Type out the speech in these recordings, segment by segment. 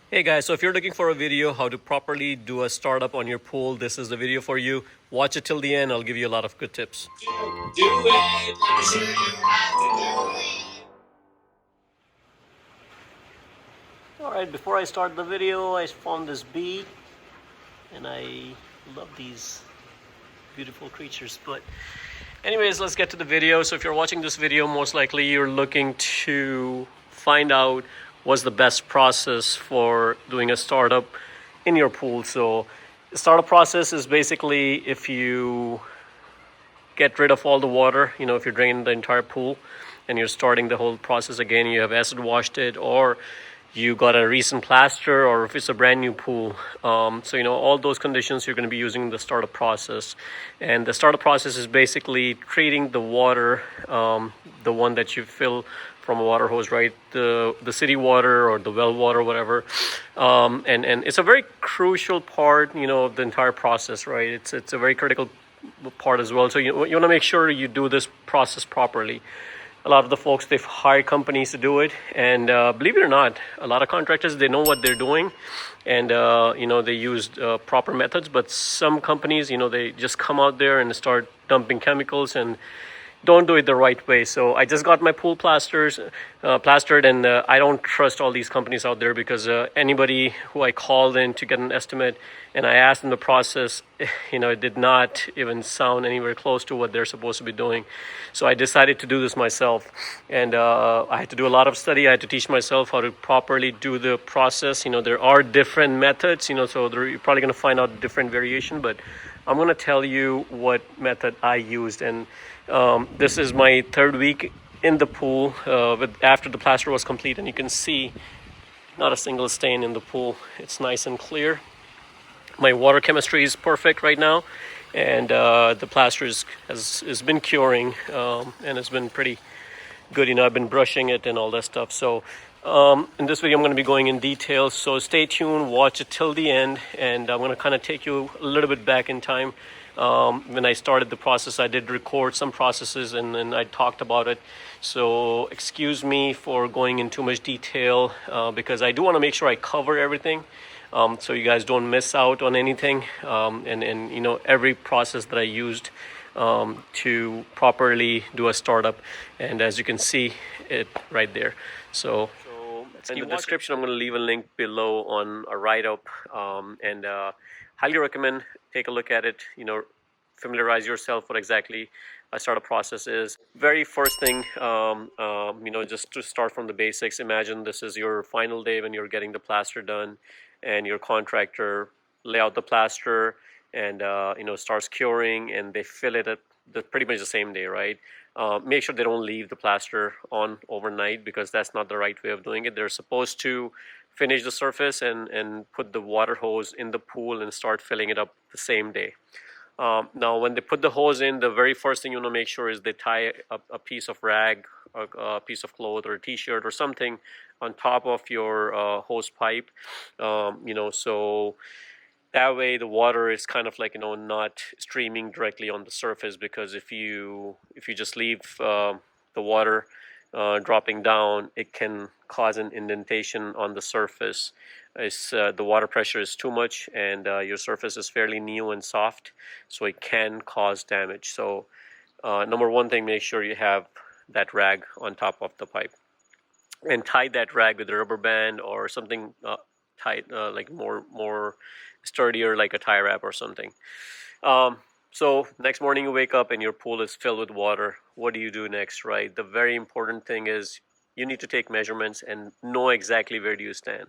Hey guys, so if you're looking for a video how to properly do a startup on your pool, this is the video for you. Watch it till the end. I'll give you a lot of good tips. Do it. Let me show you how to do it. Alright, before I start the video, I found this bee and I love these beautiful creatures. But anyways, let's get to the video. So if you're watching this video, most likely you're looking to find out what's the best process for doing a startup in your pool. So the startup process is basically if you get rid of all the water, if you're draining the entire pool and you're starting the whole process again, you have acid washed it, or you got a recent plaster, or if it's a brand new pool. So all those conditions you're going to be using the startup process. And the startup process is basically treating the water, the one that you fill from a water hose, right? The city water or the well water, whatever. And it's a very crucial part, of the entire process, right? It's a very critical part as well. So you want to make sure you do this process properly. A lot of the folks, they've hired companies to do it, and believe it or not, a lot of contractors, they know what they're doing, and they used proper methods. But some companies, they just come out there and start dumping chemicals and don't do it the right way. So I just got my pool plastered, and I don't trust all these companies out there, because anybody who I called in to get an estimate and I asked them the process, it did not even sound anywhere close to what they're supposed to be doing. So I decided to do this myself, and I had to do a lot of study. I had to teach myself how to properly do the process. There are different methods, so you're probably going to find out different variation, but I'm going to tell you what method I used. And this is my third week in the pool after the plaster was complete, and you can see not a single stain in the pool. It's nice and clear. My water chemistry is perfect right now, and the plaster has been curing, and it's been pretty good. I've been brushing it and all that stuff. So in this video I'm going to be going in detail, so stay tuned, watch it till the end, and I'm going to kind of take you a little bit back in time. When I started the process, I did record some processes and I talked about it. So excuse me for going in too much detail, because I do want to make sure I cover everything, so you guys don't miss out on anything, and every process that I used to properly do a startup. And as you can see it right there. So in the description, I'm going to leave a link below on a write-up, and highly recommend take a look at it. Familiarize yourself what exactly a startup process is. Very first thing, just to start from the basics. Imagine this is your final day when you're getting the plaster done, and your contractor lay out the plaster and starts curing, and they fill it at pretty much the same day, right? Make sure they don't leave the plaster on overnight, because that's not the right way of doing it. They're supposed to finish the surface and put the water hose in the pool and start filling it up the same day. Now, when they put the hose in, the very first thing you want to make sure is they tie a piece of rag, a piece of cloth, or a t-shirt or something on top of your hose pipe, so that way the water is kind of like not streaming directly on the surface. Because if you just leave the water dropping down, it can cause an indentation on the surface. The water pressure is too much, and your surface is fairly new and soft, so it can cause damage. So number one thing, make sure you have that rag on top of the pipe, and tie that rag with a rubber band or something tight, like more sturdier, like a tie wrap or something. So next morning you wake up and your pool is filled with water. What do you do next, right? The very important thing is you need to take measurements and know exactly where do you stand.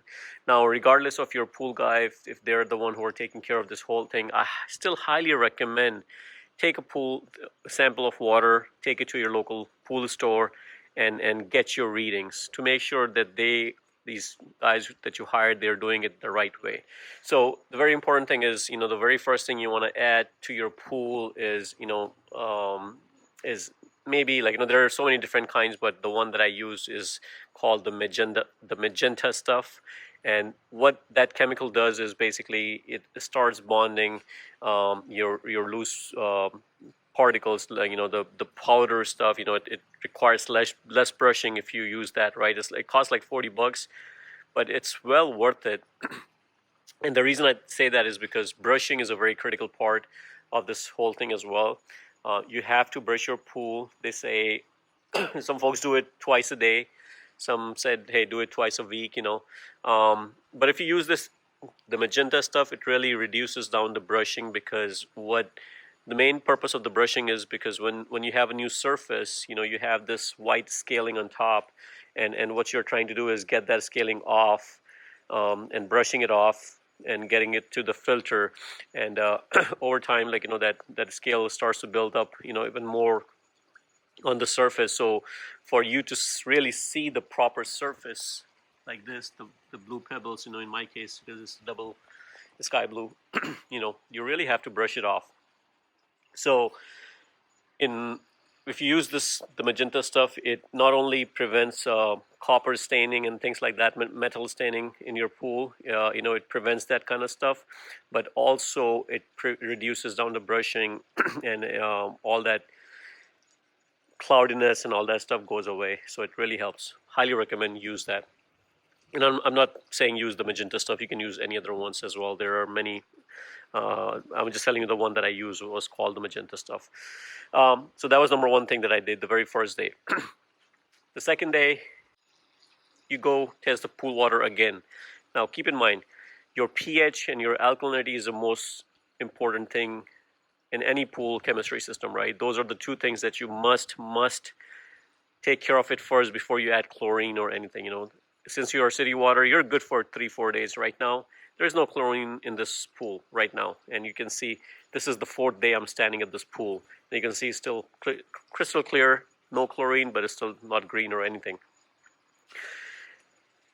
Now, regardless of your pool guy, if they're the one who are taking care of this whole thing, I still highly recommend take a sample of water, take it to your local pool store, and get your readings to make sure that these guys that you hired, they're doing it the right way. So the very important thing is, the very first thing you want to add to your pool is, is maybe like, there are so many different kinds, but the one that I use is called the megenta stuff. And what that chemical does is basically it starts bonding your loose particles, like the powder stuff. It requires less brushing if you use that, right? It costs like $40, but it's well worth it. And the reason I say that is because brushing is a very critical part of this whole thing as well. You have to brush your pool. They say some folks do it twice a day. Some said, hey, do it twice a week, But if you use the magenta stuff, it really reduces down the brushing, because what the main purpose of the brushing is, because when you have a new surface, you have this white scaling on top, and what you're trying to do is get that scaling off, and brushing it off and getting it to the filter, and over time, that scale starts to build up, even more on the surface. So for you to really see the proper surface like this, the blue pebbles, in my case, because it's double sky blue, you really have to brush it off. So if you use the magenta stuff, it not only prevents copper staining and things like that, metal staining in your pool, it prevents that kind of stuff, but also it reduces down the brushing and all that cloudiness and all that stuff goes away. So it really helps. Highly recommend use that. And I'm not saying use the magenta stuff. You can use any other ones as well. There are many. I'm just telling you the one that I use was called the magenta stuff. So that was number one thing that I did the very first day. The second day, you go test the pool water again. Now keep in mind, your pH and your alkalinity is the most important thing in any pool chemistry system, right? Those are the two things that you must take care of it first before you add chlorine or anything. Since you're city water, you're good for 3-4 days. Right now, there's no chlorine in this pool right now, and you can see this is the 4th day I'm standing at this pool. And you can see still crystal clear, no chlorine, but it's still not green or anything.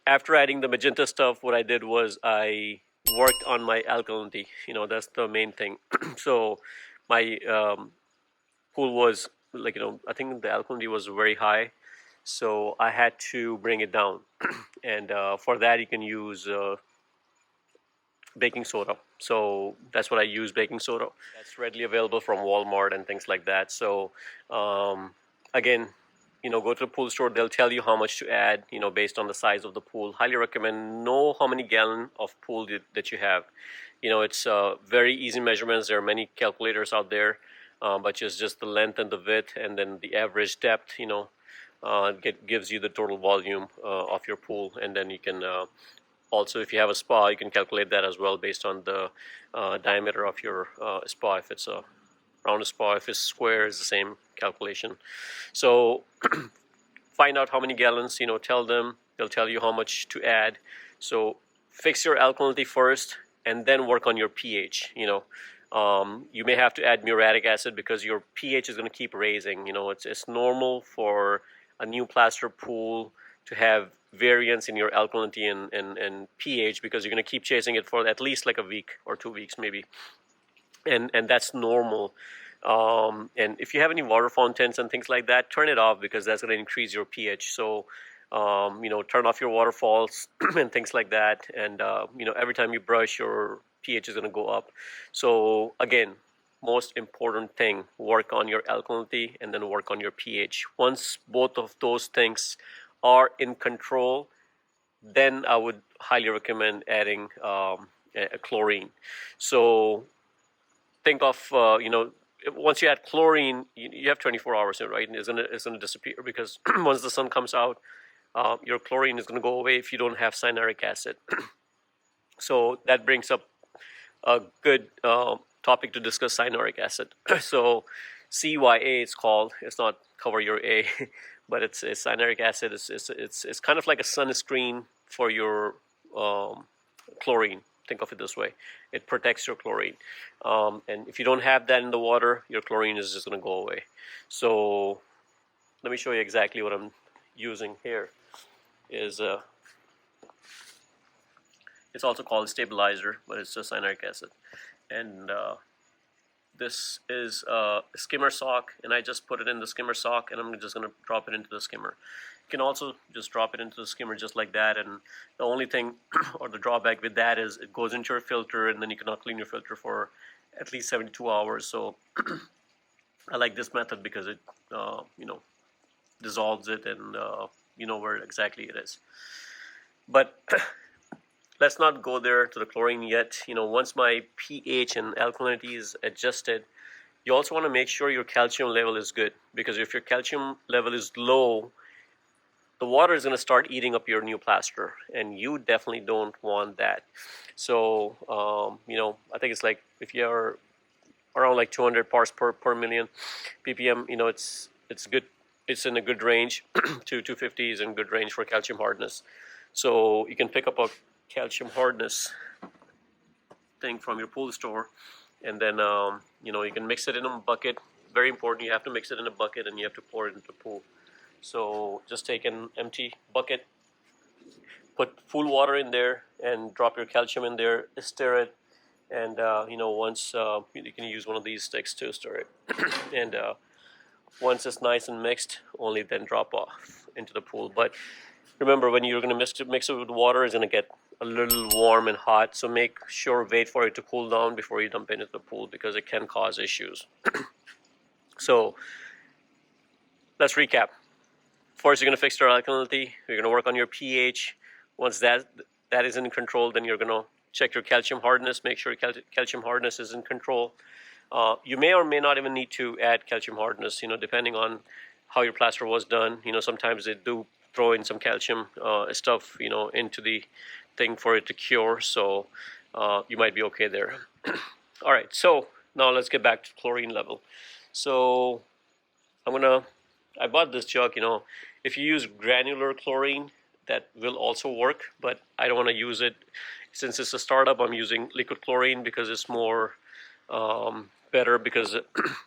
After adding the magenta stuff, what I did was I worked on my alkalinity. That's the main thing. So my pool was I think the alkalinity was very high, so I had to bring it down. And for that, you can use baking soda. So that's what I use, baking soda. That's readily available from Walmart and things like that. So again, go to the pool store. They'll tell you how much to add, based on the size of the pool. Highly recommend know how many gallon of pool that you have. It's very easy measurements. There are many calculators out there, but just the length and the width, and then the average depth, gives you the total volume of your pool. And then you can also, if you have a spa, you can calculate that as well based on the diameter of your spa. If it's a round spa, if it's square, it's the same calculation. So find out how many gallons, tell them, they'll tell you how much to add. So fix your alkalinity first, and then work on your pH. You may have to add muriatic acid because your pH is going to keep raising. It's normal for a new plaster pool to have variance in your alkalinity and pH, because you're going to keep chasing it for at least like a week or 2 weeks maybe, and that's normal. And if you have any water fountains and things like that, turn it off, because that's going to increase your pH. So turn off your waterfalls and things like that, and every time you brush, your pH is going to go up. So again, most important thing, work on your alkalinity and then work on your pH. Once both of those things are in control, then I would highly recommend adding a chlorine. So think of once you add chlorine, you have 24 hours, right? And it's gonna disappear, because once the sun comes out, your chlorine is going to go away if you don't have cyanuric acid. So that brings up a good topic to discuss, cyanuric acid. So CYA it's called. It's not cover your A, but it's cyanuric acid. It's kind of like a sunscreen for your chlorine. Think of it this way. It protects your chlorine. And if you don't have that in the water, your chlorine is just going to go away. So let me show you exactly what I'm using here. It's also called stabilizer, but it's just cyanuric acid. And this is a skimmer sock, and I just put it in the skimmer sock, and I'm just going to drop it into the skimmer. You can also just drop it into the skimmer just like that, and the only thing or the drawback with that is it goes into your filter, and then you cannot clean your filter for at least 72 hours. So I like this method because it dissolves it, and you know where exactly it is. But let's not go there to the chlorine yet. Once my pH and alkalinity is adjusted, you also want to make sure your calcium level is good, because if your calcium level is low, the water is going to start eating up your new plaster, and you definitely don't want that. So, I think it's like if you're around like 200 parts per million ppm, it's good. It's in a good range. 250 is in good range for calcium hardness. So you can pick up a calcium hardness thing from your pool store, and then you can mix it in a bucket. Very important, you have to mix it in a bucket and you have to pour it into the pool. So just take an empty bucket, put full water in there, and drop your calcium in there, stir it, and once you can use one of these sticks to stir it, and once it's nice and mixed, only then drop off into the pool. But remember, when you're going to mix it with water, it's going to get a little warm and hot, so make sure, wait for it to cool down before you dump it into the pool, because it can cause issues. So let's recap. First, you're going to fix your alkalinity. You're going to work on your pH. Once that is in control, then you're going to check your calcium hardness. Make sure calcium hardness is in control. You may or may not even need to add calcium hardness, depending on how your plaster was done. Sometimes they do throw in some calcium stuff, into the thing for it to cure. So you might be okay there. All right, so now let's get back to chlorine level. So I bought this jug. If you use granular chlorine, that will also work, but I don't want to use it. Since it's a startup, I'm using liquid chlorine because it's more better, because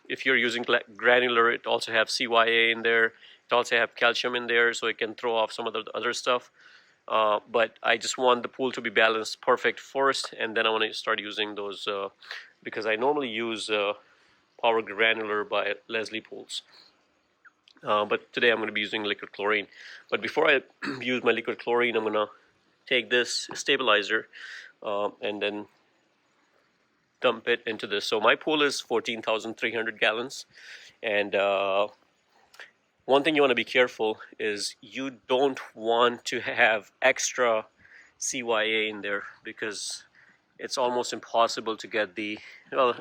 if you're using granular, it also have CYA in there. It also have calcium in there, so it can throw off some of the other stuff. But I just want the pool to be balanced perfect first, and then I want to start using those, because I normally use Power Granular by Leslie Pools. But today I'm going to be using liquid chlorine. But before I use my liquid chlorine, I'm going to take this stabilizer and then dump it into this. So my pool is 14,300 gallons. And one thing you want to be careful is you don't want to have extra CYA in there, because it's almost impossible to get it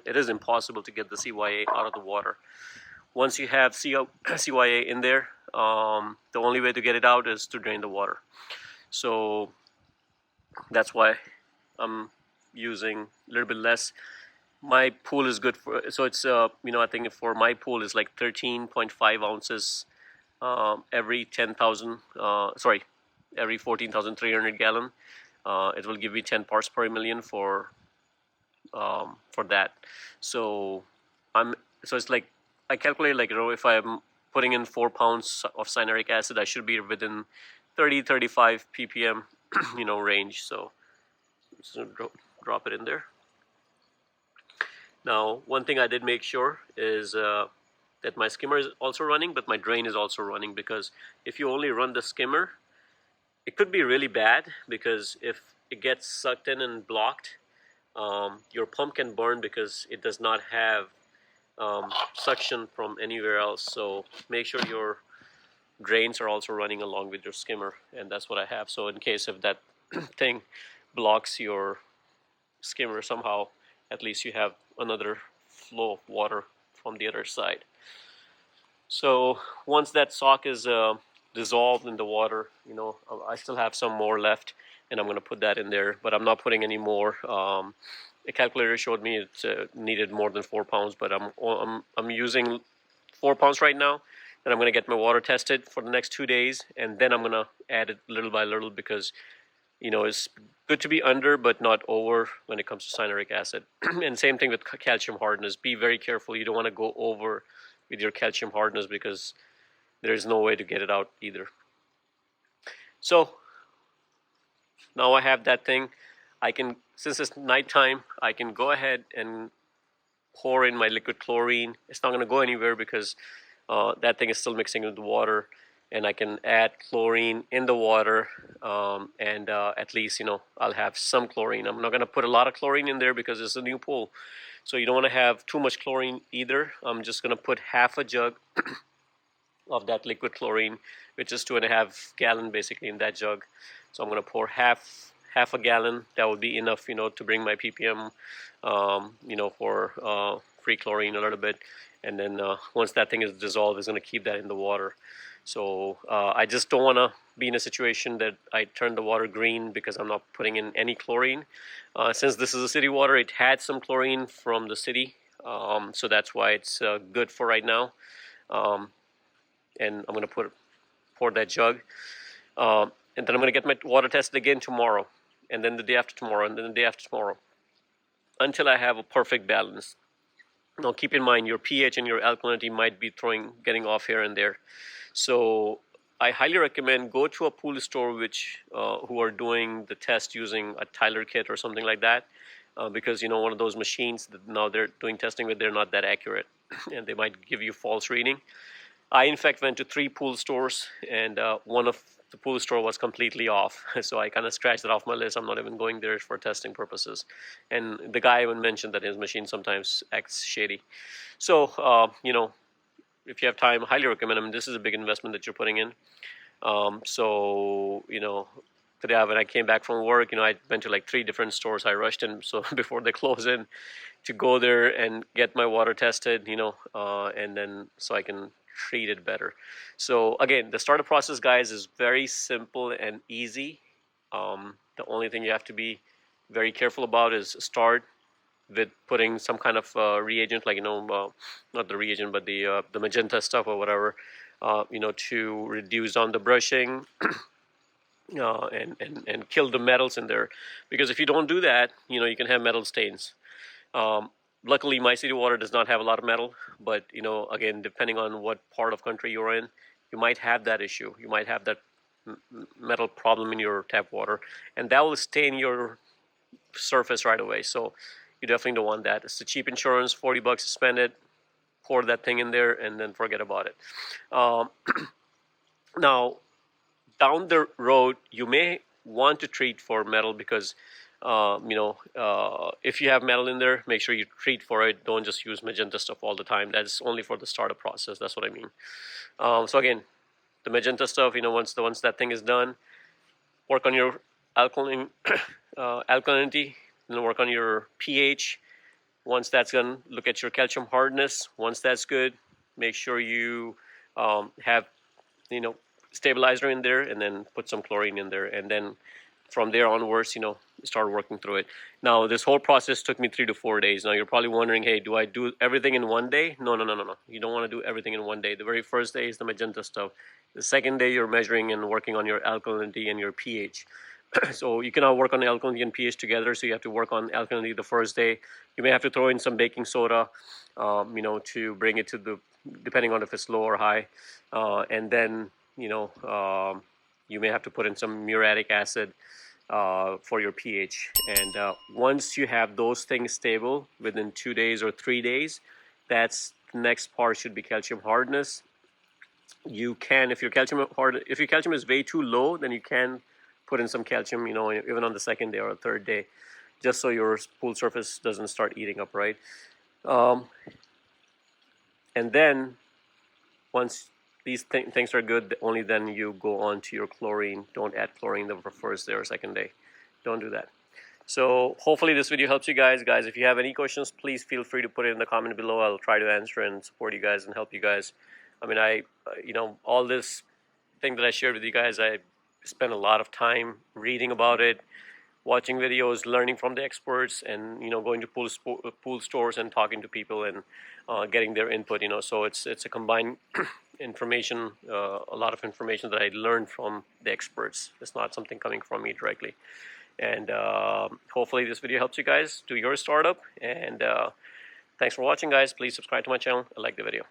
is impossible to get the CYA out of the water. Once you have CYA in there, the only way to get it out is to drain the water. So that's why I'm using a little bit less. My pool is good for, so it's I think for my pool is like 13.5 ounces every 10,000, every 14,300 gallon. It will give me 10 parts per million for that. So it's like, I calculate, like, if I'm putting in 4 pounds of cyanuric acid, I should be within 30-35 ppm range. So just drop it in there. Now, one thing I did make sure is that my skimmer is also running, but my drain is also running, because if you only run the skimmer, it could be really bad, because if it gets sucked in and blocked, your pump can burn, because it does not have suction from anywhere else. So make sure your drains are also running along with your skimmer, and that's what I have. So in case if that thing blocks your skimmer somehow, at least you have another flow of water from the other side. So once that sock is dissolved in the water, I still have some more left, and I'm going to put that in there, but I'm not putting any more. The calculator showed me it needed more than 4 pounds, but I'm using 4 pounds right now. Then I'm going to get my water tested for the next 2 days, and then I'm going to add it little by little, because it's good to be under but not over when it comes to cyanuric acid. And same thing with calcium hardness. Be very careful. You don't want to go over with your calcium hardness, because there is no way to get it out either. So now I have that thing. I can, since it's nighttime, I can go ahead and pour in my liquid chlorine. It's not going to go anywhere, because that thing is still mixing with the water, and I can add chlorine in the water, and at least I'll have some chlorine. I'm not going to put a lot of chlorine in there, because it's a new pool, so you don't want to have too much chlorine either. I'm just going to put half a jug of that liquid chlorine, which is 2.5 gallons basically in that jug. So I'm going to pour half a gallon. That would be enough, to bring my ppm, for free chlorine a little bit. And then once that thing is dissolved, it's going to keep that in the water. So I just don't want to be in a situation that I turn the water green because I'm not putting in any chlorine. Since this is a city water, it had some chlorine from the city, so that's why it's good for right now. And I'm going to pour that jug, and then I'm going to get my water tested again tomorrow, and then the day after tomorrow, and then the day after tomorrow, until I have a perfect balance. Now keep in mind your pH and your alkalinity might be getting off here and there. So I highly recommend go to a pool store who are doing the test using a Tyler kit or something like that, because one of those machines that now they're doing testing with, they're not that accurate and they might give you false reading. I in fact went to 3 pool stores, and one of the pool store was completely off. So I kind of scratched it off my list. I'm not even going there for testing purposes. And the guy even mentioned that his machine sometimes acts shady. So, if you have time, highly recommend them. This is a big investment that you're putting in. Today when I came back from work, I went to like 3 different stores. I rushed in so before they close in to go there and get my water tested, and then so I can treat it better. So again, the startup process, guys, is very simple and easy. The only thing you have to be very careful about is start with putting some kind of reagent, like not the reagent, but the magenta stuff or whatever, to reduce on the brushing. And kill the metals in there, because if you don't do that, you can have metal stains. Luckily, my city water does not have a lot of metal, but again, depending on what part of country you're in, you might have that issue. You might have that metal problem in your tap water, and that will stain your surface right away. So you definitely don't want that. It's a cheap insurance, $40 to spend it, pour that thing in there, and then forget about it. Now, down the road, you may want to treat for metal because, if you have metal in there, make sure you treat for it. Don't just use magenta stuff all the time. That's only for the startup process. That's what I mean. So again, the magenta stuff, once that thing is done, work on your alkalinity, then work on your pH. Once that's done, look at your calcium hardness. Once that's good, make sure you have, stabilizer in there, and then put some chlorine in there, and then from there onwards, start working through it. Now, this whole process took me 3 to 4 days. Now, you're probably wondering, hey, do I do everything in one day? No. You don't want to do everything in one day. The very first day is the magenta stuff. The second day, you're measuring and working on your alkalinity and your pH. So you cannot work on alkalinity and pH together, so you have to work on alkalinity the first day. You may have to throw in some baking soda, to bring it to depending on if it's low or high. And then, you may have to put in some muriatic acid for your pH. And once you have those things stable within 2 days or 3 days, that's the next part should be calcium hardness. You can, if your calcium is way too low, then you can put in some calcium, even on the second day or the third day, just so your pool surface doesn't start eating up, right? And then once these things are good, only then you go on to your chlorine. Don't add chlorine the first day or second day. Don't do that. So hopefully this video helps you guys. Guys, if you have any questions, please feel free to put it in the comment below. I'll try to answer and support you guys and help you guys. I mean, all this thing that I shared with you guys, I spent a lot of time reading about it, watching videos, learning from the experts, and going to pool stores and talking to people and getting their input. So it's a combined information, a lot of information that I learned from the experts. It's not something coming from me directly. And hopefully this video helps you guys do your startup. And thanks for watching, guys. Please subscribe to my channel and like the video.